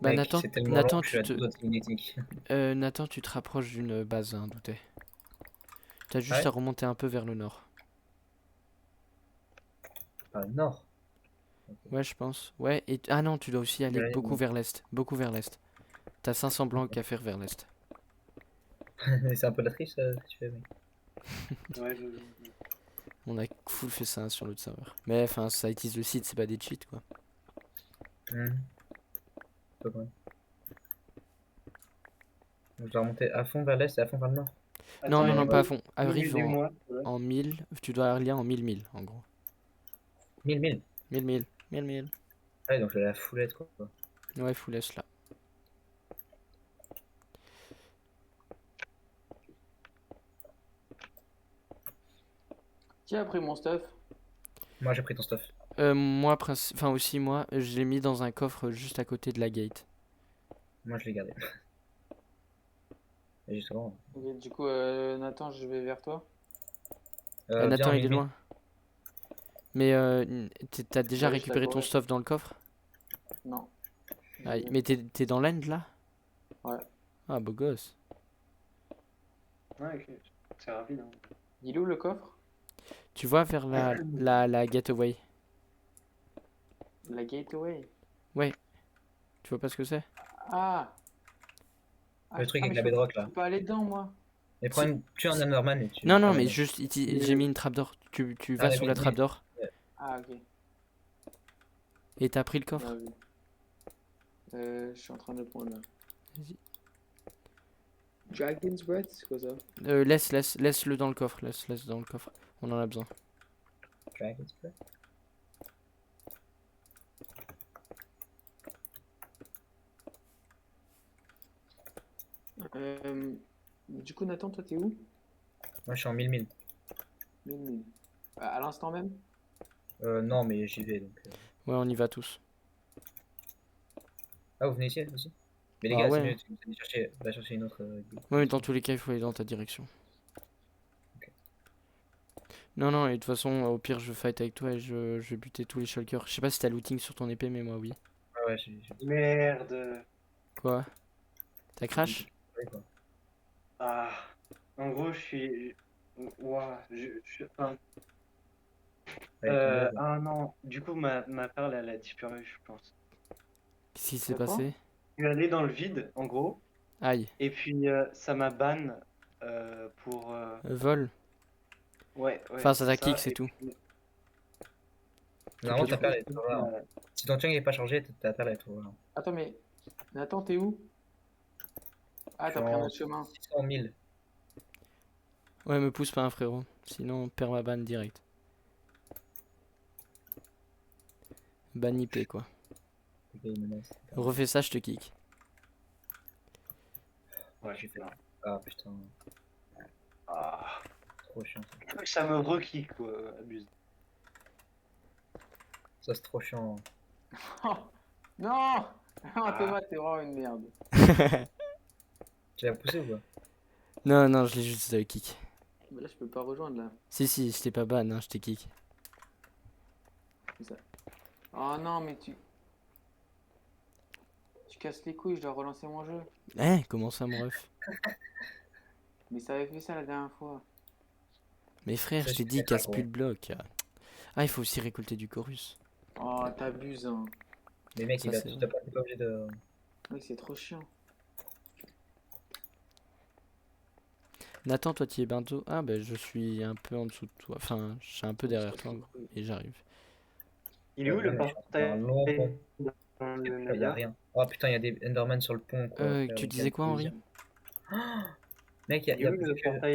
Bah Mec, Nathan, c'est tellement long Nathan, que je suis à tu te, deux doigts de magnétique. Nathan, tu te rapproches d'une base, hein, douté. T'as juste Ouais. à remonter un peu vers le nord. Ah, nord. Ouais, je pense. Ouais, et ah non, tu dois aussi aller Ouais, beaucoup non. vers l'est, beaucoup vers l'est. T'as 500 blancs à faire vers l'est. C'est un peu la triche, ça, ce que tu fais, mec. Ouais, On a full fait ça sur l'autre serveur. Mais enfin, ça utilise le site, c'est pas des cheats quoi. Pas mal. Donc, je dois remonter à fond vers l'est et à fond vers le nord. Non, Attends, non, non, pas à ouais. fond. Arrive aidez-moi. Ouais. en 1000. Tu dois aller en 1000 en gros. 1000. 1000. Ouais, donc je vais à la foulette, quoi. Ouais, full S là. Qui a pris mon stuff? Moi, j'ai pris ton stuff. Moi, enfin aussi moi, je l'ai mis dans un coffre juste à côté de la gate. Moi, je l'ai gardé. Et justement, Ok, du coup, Nathan, je vais vers toi. viens Nathan, en il est 1000. loin. Mais t'as déjà Ouais, je récupéré ton t'accorde. stuff dans le coffre? Non. Aïe, mais t'es dans l'end là? Ouais. Ah, beau gosse. Ouais, ok. C'est rapide. Hein. Il est où le coffre? Tu vois vers la gateway. La gateway. Tu vois pas ce que c'est? Ah! Le truc ah, avec mais la je bedrock, peux là. pas aller dedans, moi. Mais prends une... tue un Enderman et tu... Non, non, Ah, mais non. juste, j'ai mis une trappe d'or. Tu Ah, vas mais sous la trappe d'or Ah, ok. et t'as pris le coffre. Bien vu. Je suis en train de prendre là. Vas-y. Dragon's Breath, c'est quoi ça? Laisse-le dans le coffre. Laisse dans le coffre. On en a besoin. Dragon's Breath. Du coup, Nathan, toi, t'es où? Moi, je suis en 1000. 1000. À l'instant même? Non, mais j'y vais, donc... Ouais, on y va tous. Ah, vous venez ici aussi? Mais les Bah gars, ouais. c'est mieux, tu vas chercher une autre... Ouais, mais dans tous les cas, il faut aller dans ta direction. Non, non, et de toute façon, au pire, je fight avec toi et je vais buter tous les shulkers. Je sais pas si t'as looting sur ton épée, mais moi, oui. Ah ouais, Merde. Quoi? T'as crash? ouais, quoi. Ah. En gros, je suis. Ouah, enfin, Ouais, ton merde. ah non, du coup, ma perle, elle a disparu, je pense. Qu'est-ce qui s'est T'as quoi? passé? Je suis allé dans le vide, en gros, Aïe. et puis ça m'a ban pour. Vol. Ouais, Face à c'est ta ça. kick, c'est Et tout. puis, Normalement, Ok, ta du perle est toujours là. Hein. euh, Si ton chunk n'est pas changé, ta perle est toujours là. Attends, mais. Nathan, t'es où? Ah, Je t'as suis pris un en autre chemin. 600 000. Ouais, me pousse pas, un frérot. Sinon, on perd ma ban direct. Ban IP, quoi. Ok, il me laisse. Refais ça, je te kick. Ouais, j'ai fait. Ah putain, Ah. trop chiant ça. Ça me rekick, quoi, abuse. Ça, c'est trop chiant. Oh, non! Non, Thomas, t'es vraiment une merde. Tu l'as poussé ou quoi? Non, non, je l'ai juste kick. Mais là, je peux pas rejoindre là. Si, je t'ai pas ban, hein, je t'ai kick. Comme ça. Oh non, mais tu. Tu casses les couilles, je dois relancer mon jeu. Hein, comment ça, mon ref? Mais ça avait fait ça la dernière fois. Mais frère, Ça, je t'ai je dit, suis casse d'accord. plus de bloc. Ah, il faut aussi récolter du chorus. Oh, t'abuses, hein. Mais mec, Ça, c'est tu t'es pas obligé de. Oui, c'est trop chiant. Nathan, toi, tu es bientôt. Ah, bah, je suis un peu en dessous de toi. Enfin, je suis un peu derrière toi, en gros. Et j'arrive. Il est où le Ouais, mais je suis sur un portail long pont. dans le Il y a Nether? rien. Oh putain, il y a des Enderman sur le pont quoi. frère, Tu quel disais quoi, Henri? plaisir. Mec, Il est y a où le plus que. portail